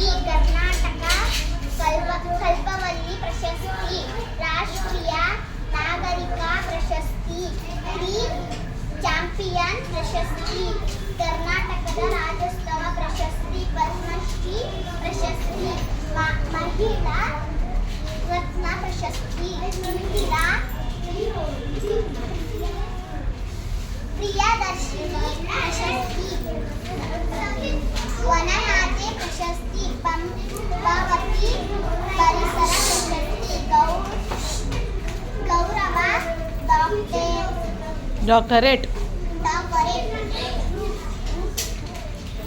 ಪ್ರಶಸ್ತಿ, ಕರ್ನಾಟಕ ಕಲ್ಪವಲ್ಲಿ ಪ್ರಶಸ್ತಿ, ರಾಷ್ಟ್ರೀಯ ನಾಗರಿಕ ಪ್ರಶಸ್ತಿ, ಕ್ರೀಮ್ ಚಾಂಪಿಯನ್ ಪ್ರಶಸ್ತಿ, ಕರ್ನಾಟಕದ ರಾಜ್ಯೋತ್ಸವ ಪ್ರಶಸ್ತಿ, ಪದ್ಮಶ್ರೀ ಪ್ರಶಸ್ತಿ, ಮಹಿಳಾ ರತ್ನ ಪ್ರಶಸ್ತಿ, ಇಂದಿರಾ ಪ್ರಿಯದರ್ಶಿನಿ ಪ್ರಶಸ್ತಿ, ವನಮಾತೆ ಪ್ರಶಸ್ತಿ, ಪಂಪಾವತಿ ಪರಿಸರ ಪ್ರಶಸ್ತಿ, ಗೌರವ ಡಾಕ್ಟರೇಟ್,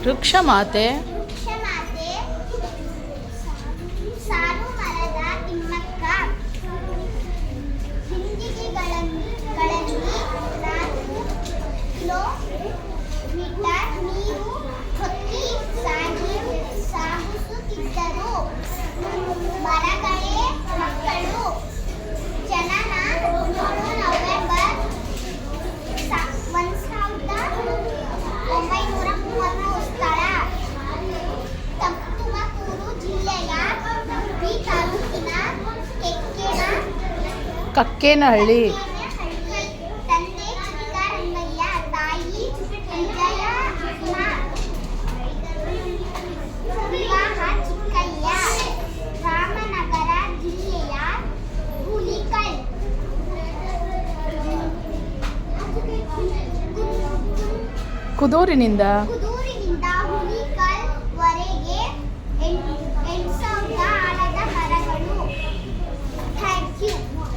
ವೃಕ್ಷಮಾತೆ, ಸಾಲು ಮರದ ತಿಮ್ಮಕ್ಕ, ಹಿಂದಿಗೆಗಳಲ್ಲಿ 4 ಕಿಲೋಮೀಟರ್ ನೀರು ಹೊತ್ತಿ ಸಾಗಿಸುತ್ತಿದ್ದರು. ಮರಗಳೇ ಮಕ್ಕಳು, ಜನನ 7 ನವೆಂಬರ್ 1930, ಸ್ಥಳ ತುಮಕೂರು ಜಿಲ್ಲೆಯ ಗುಬ್ಬಿ ತಾಲೂಕಿನ ಕಕ್ಕೇನಹಳ್ಳಿ. ತಂದೆ ಚಿಕ್ಕರಂಗಯ್ಯ, ತಾಯಿ ವಿಜಯಮ್ಮ, ವಿವಾಹ ಚಿಕ್ಕಯ್ಯ, ರಾಮನಗರ ಜಿಲ್ಲೆಯ ಹುಲಿಕಲ್, ಕುದೂರಿನಿಂದ ಹುಲಿಕಲ್ ವರೆಗೆ 8,000 ಆಲದ ಮರಗಳು. Thank you.